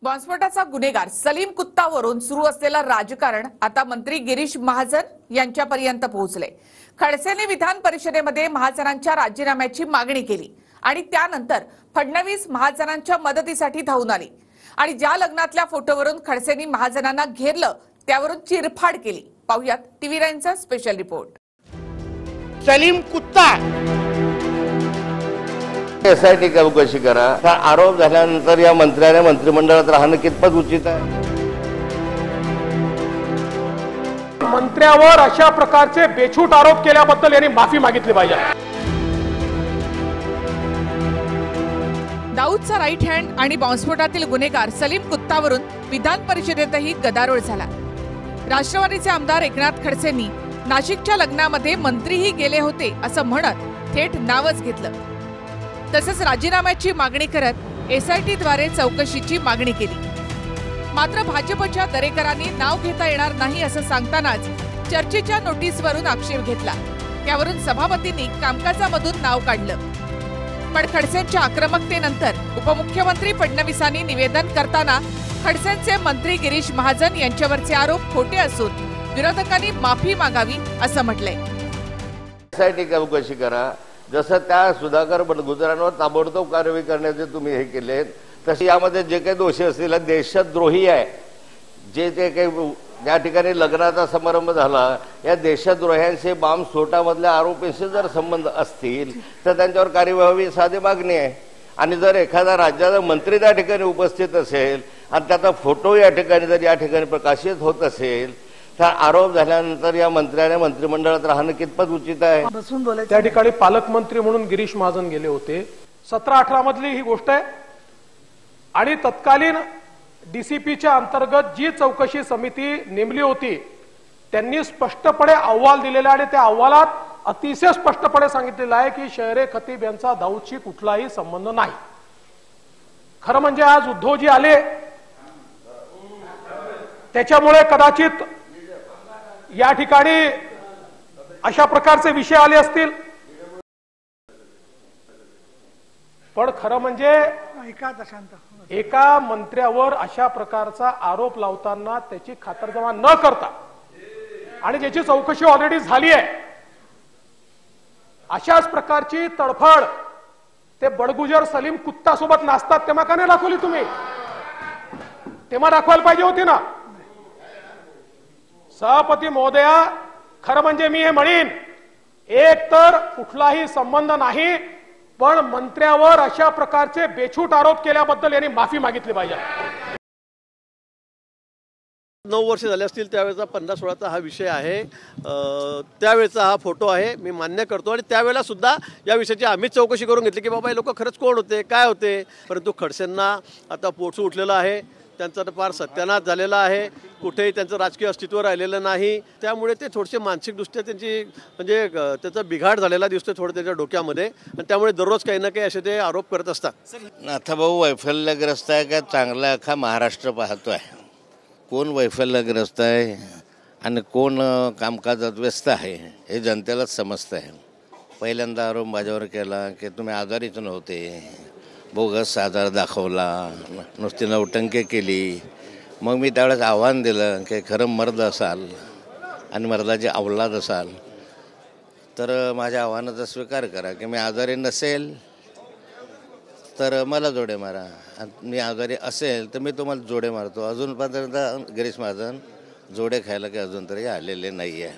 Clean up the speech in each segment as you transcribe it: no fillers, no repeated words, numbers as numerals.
बॉम्बस्फोटाचा गुन्हेगार सलीम कुत्तावरून सुरू असलेला राजकारण आता मंत्री गिरीश महाजन यांच्यापर्यंत पोहोचले। खडसेंनी विधान परिषदेमध्ये महाजनांच्या राजीनाम्याची मागणी केली आणि त्यानंतर फडणवीस महाजनांच्या मदतीसाठी धावून आली आणि ज्या लग्नातल्या फोटोवरून खडसेंनी महाजनांना घेरलं त्यावरून चिरफाड केली। पाहुयात टीव्ही 9 चा स्पेशल रिपोर्ट। सलीम कुत्ता एसआयटी चौकशी करा। आरोप झाल्यानंतर या मंत्र्याने मंत्रिमंडळात राहणं कितपत उचित आहे? मंत्र्यावर अशा प्रकारचे बेछूट आरोप केल्याबद्दल यांनी माफी मागितली पाहिजे। दाऊदचा राईट हँड आणि बॉम्बस्फोटातील गुन्हेगार सलीम कुत्तावरून विधान परिषदेतही गदारोळ झाला। राष्ट्रवादीचे आमदार एकनाथ खडसेंनी नाशिकच्या लग्नामध्ये मंत्रीही गेले होते असं म्हणत थेट नावच घेतलं। तसंच राजीनाम्याची मागणी करत एसआयटीद्वारे चौकशीची मागणी केली। मात्र भाजपच्या दरेकरांनी नाव घेता येणार नाही असं सांगतानाच चर्चेच्या नोटीसवरून आक्षेप घेतला। त्यावरून सभापतींनी कामकाजामधून नाव काढलं। पण खडसेंच्या आक्रमकतेनंतर उपमुख्यमंत्री फडणवीसांनी निवेदन करताना खडसेंचे मंत्री गिरीश महाजन यांच्यावरचे आरोप खोटे असून विरोधकांनी माफी मागावी असं म्हटलंय। एसआयटी चौकशी करा। जसं त्या सुधाकर बडगुजरांवर ताबडतोब कारवाई करण्याचे तुम्ही हे केले, तसे यामध्ये जे काही दोषी असतील देशद्रोही आहे। जे ते काही ज्या ठिकाणी लग्नाचा समारंभ झाला या देशद्रोह्यांचे बॉम्बस्फोटामधल्या आरोपींशी जर संबंध असतील तर त्यांच्यावर कार्यवाही व्हावी साधी मागणी आहे। आणि जर एखादा राज्याचा मंत्री त्या ठिकाणी उपस्थित असेल आणि त्याचा फोटो या ठिकाणी जर या ठिकाणी प्रकाशित होत असेल तर आरोप झाल्यानंतर या मंत्र्याने मंत्रिमंडळात राहणं कितपत उचित आहे? त्या ठिकाणी पालकमंत्री म्हणून गिरीश महाजन गेले होते। 17-18 मधली ही गोष्ट आहे। आणि तत्कालीन डीसीपीच्या अंतर्गत जी चौकशी समिती नेमली होती त्यांनी स्पष्टपणे अहवाल दिलेला आणि त्या अहवालात अतिशय स्पष्टपणे सांगितलेलं आहे की शहरे खतीब यांचा दाऊदशी कुठलाही संबंध नाही। खरं म्हणजे आज उद्धवजी आले त्याच्यामुळे कदाचित या ठिकाणी अशा प्रकारचे विषय आले असतील। पण खरं म्हणजे एका मंत्र्यावर अशा प्रकारचा आरोप लावताना त्याची खातरजमा न करता आणि ज्याची चौकशी ऑलरेडी झाली आहे अशाच प्रकारची तडफड ते बडगुजर सलीम कुत्ता सोबत नाचतात तेव्हा का नाही दाखवली तुम्ही? तेव्हा दाखवायला पाहिजे होती ना। सभापती महोदया, खरं म्हणजे मी हे म्हणेन एक तर कुठलाही संबंध नाही, पण मंत्र्यावर अशा प्रकारचे बेछूट आरोप केल्याबद्दल यांनी माफी मागितली पाहिजे। 9 वर्ष झाले असतील त्यावेळेचा 15-16चा हा विषय आहे। त्यावेळेचा हा फोटो आहे, मी मान्य करतो। आणि त्यावेळेला सुद्धा या विषयाची आम्ही चौकशी करून घेतली की बाबा हे लोक खरंच कोण होते, काय होते। परंतु खडसेंना आता पोटसू उठलेलं आहे, त्यांचा फार सत्यानाश झालेला आहे, कुठेही त्यांचं राजकीय अस्तित्व राहिलेलं नाही। त्यामुळे ते थोडेसे मानसिकदृष्ट्या त्यांची म्हणजे त्याचा बिघाड झालेला दिसतो थोडं त्यांच्या डोक्यामध्ये आणि त्यामुळे दररोज काही ना काही असे ते आरोप करत असतात। नाथाभाऊ वैफल्यग्रस्त आहे का चांगला अख्खा महाराष्ट्र पाहतोय? कोण वैफल्यग्रस्त आहे आणि कोण कामकाजात व्यस्त आहे हे जनतेलाच समजतं आहे। पहिल्यांदा आरोप माझ्यावर केला की तुम्ही आजारीच नव्हते, बोगस आजार दाखवला, नुसती नौटंकी केली। मग मी त्यावेळेस आव्हान दिलं की खरं मर्द असाल आणि मर्दाची अवलाद असाल तर माझ्या आव्हानाचा स्वीकार करा की मी आजारी नसेल तर मला जोडे मारा, मी आजारी असेल तर मी तुम्हाला जोडे मारतो। अजूनपर्यंत गिरीश महाजन जोडे खायला काही अजून तरी आलेले नाहीये।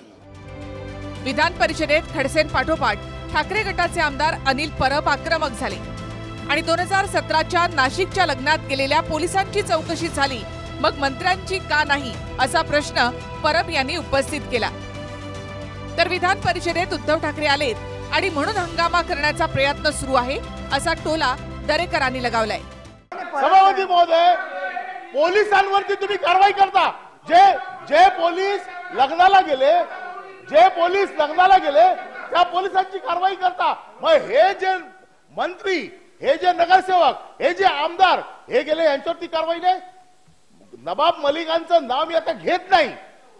विधान परिषदेत खडसेंपाठोपाठ ठाकरे गटाचे आमदार अनिल परब आक्रमक झाले आणि 2017च्या नाशिकच्या लग्नात गेलेल्या पोलिसांची चौकशी झाली, मग मंत्र्यांची का नाही असा प्रश्न परब यांनी उपस्थित केला। तर विधान परिषदेत उद्धव ठाकरे आलेत आणि म्हणून हंगामा करण्याचा प्रयत्न सुरू आहे असा टोला दरेकरांनी लगावलाय। सभापती महोदय, पोलिसांवरती तुम्ही कारवाई करता। जे पोलीस लग्नाला गेले त्या पोलिसांची कारवाई करता। मग हे जे मंत्री, हे जे नगरसेवक, हे जे आमदार हे गेले यांच्यावरती कारवाई नाही। नवाब मलिकांचं नाव आता घेत नाही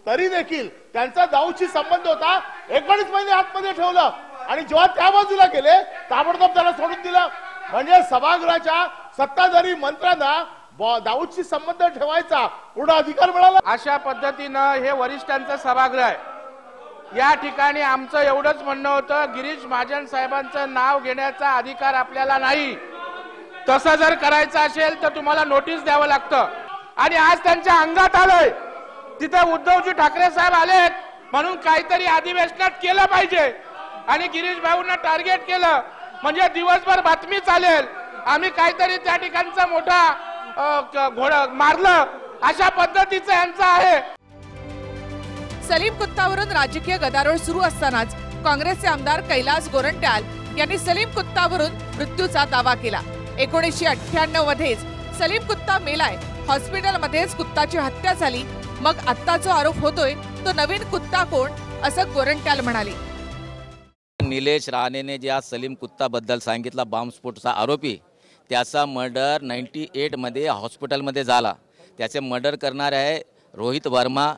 तरी देखील त्यांचा दाऊदशी संबंध होता। 19 महिने आतमध्ये ठेवलं आणि जेव्हा त्या बाजूला गेले ताबडतोब त्याला सोडून दिलं। म्हणजे सभागृहाच्या सत्ताधारी मंत्र्यांना दाऊदशी संबंध ठेवायचा पूर्ण अधिकार मिळाला। अशा पद्धतीनं हे वरिष्ठांचं सभागृह आहे। या ठिकाणी आमचं एवढंच म्हणणं होतं, गिरीश महाजन साहेबांचं नाव घेण्याचा अधिकार आपल्याला नाही। तसं जर करायचं असेल तर तुम्हाला नोटीस द्यावं लागतं। आणि आज त्यांच्या अंगात आलंय, तिथे उद्धवजी ठाकरे साहेब आलेत म्हणून काहीतरी अधिवेशनात केलं पाहिजे आणि गिरीश भाऊंना टार्गेट केलं म्हणजे दिवसभर बातमी चालेल, आम्ही काहीतरी त्या ठिकाणचा मोठा घोडा मारलं, अशा पद्धतीचं यांचं आहे। सलीम कुत्तावरून राजकीय गदारोळ सुरू असतानाच काँग्रेसचे आमदार कैलास गोरंट्याल यांनी सलीम कुत्तावरून मृत्यूचा दावा केला। 1998 मध्येच सलीम कुत्ता मेलाय, हॉस्पिटलमध्येच कुत्ताची हत्या झाली, मग आत्ता जो आरोप होतोय तो नवीन कुत्ता कोण, असं गोरंट्याल म्हणाले। निलेश राणेने ज्या सलीम कुत्ताबद्दल सांगितला, बॉम्बस्फोटचा आरोपी, त्याचा मर्डर 98 मध्ये हॉस्पिटलमध्ये झाला। त्याचे मर्डर करणारे आहे रोहित वर्मा,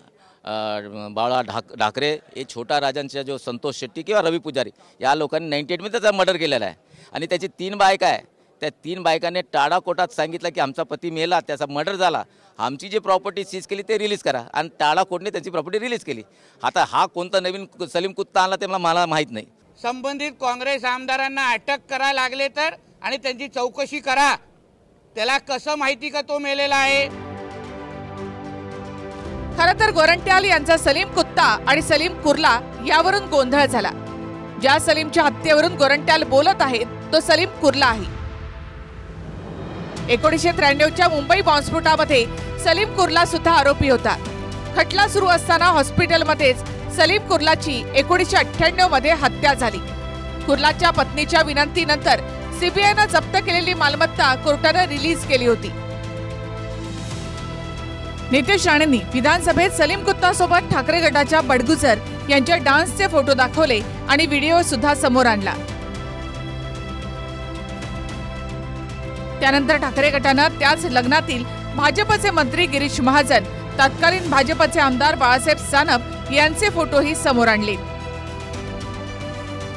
बाळा ढाकरे, हे छोटा राजांचा जो संतोष शेट्टी किंवा रवी पुजारी, या लोकांनी 98 मध्ये त्याचा मर्डर केलेला आहे। आणि त्याची 3 बायका आहे, त्या 3 बायकांनी टाळा कोटात सांगितलं की आमचा पती मेला, त्याचा मर्डर झाला, आमची जी प्रॉपर्टी सीज केली ते रिलीज करा, आणि टाळा कोटने त्याची प्रॉपर्टी रिलीज केली। आता हा कोणता नवीन सलीम कुत्ता आणला ते मला माहीत नाही। संबंधित काँग्रेस आमदारांना अटक करा लागले तर, आणि त्यांची चौकशी करा, त्याला कसं माहिती का तो मेलेला आहे। खरं तर गोरंट्याल यांचा सलीम कुत्ता आणि सलीम कुर्ला यावरून गोंधळ झाला। ज्या सलीमच्या हत्येवरून गोरंट्याल बोलत आहेत तो सलीम कुर्ला आहे। 1993च्या मुंबई बॉम्बस्फोटामध्ये सलीम कुर्ला सुद्धा आरोपी होता। खटला सुरू असताना हॉस्पिटलमध्येच सलीम कुर्लाची 1998 मध्ये हत्या झाली। कुर्लाच्या पत्नीच्या विनंतीनंतर सीबीआयनं जप्त केलेली मालमत्ता कोर्टानं रिलीज केली होती। नितेश राणेंनी विधानसभेत सलीम कुत्तासोबत ठाकरे गटाच्या बडगुजर यांच्या डान्सचे फोटो दाखवले आणि व्हिडिओ सुद्धा समोर आणला। त्यानंतर ठाकरे गटानं त्याच लग्नातील भाजपचे मंत्री गिरीश महाजन, तत्कालीन भाजपचे आमदार बाळासाहेब सानप यांचे फोटोही समोर आणले।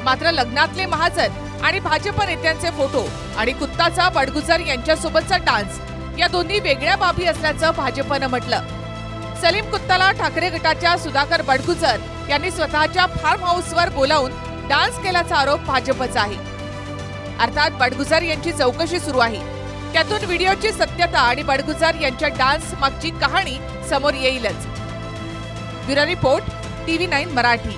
मात्र लग्नातले महाजन आणि भाजप नेत्यांचे फोटो आणि कुत्ताचा बडगुजर यांच्यासोबतचा डान्स या दोन्ही वेगळ्या बाबी असल्याचं भाजपनं म्हटलं। सलीम कुत्ताला ठाकरे गटाच्या सुधाकर बडगुजर यांनी स्वतःच्या फार्म हाऊसवर बोलावून डान्स केल्याचा आरोप भाजपचा आहे। अर्थात बडगुजर यांची चौकशी सुरू आहे, त्यातून व्हिडिओची सत्यता आणि बडगुजर यांच्या डान्स मागची कहाणी समोर येईलच। Bureau report, TV9 Marathi.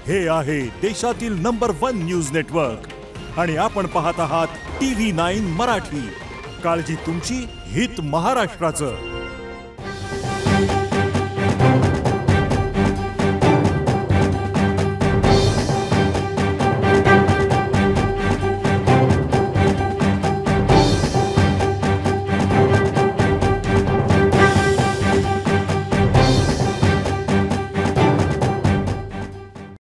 हे आहे देशातील नंबर 1 न्यूज नेटवर्क आणि आपण पाहत आहात TV9 मराठी। काळजी तुमची, हित महाराष्ट्राचं।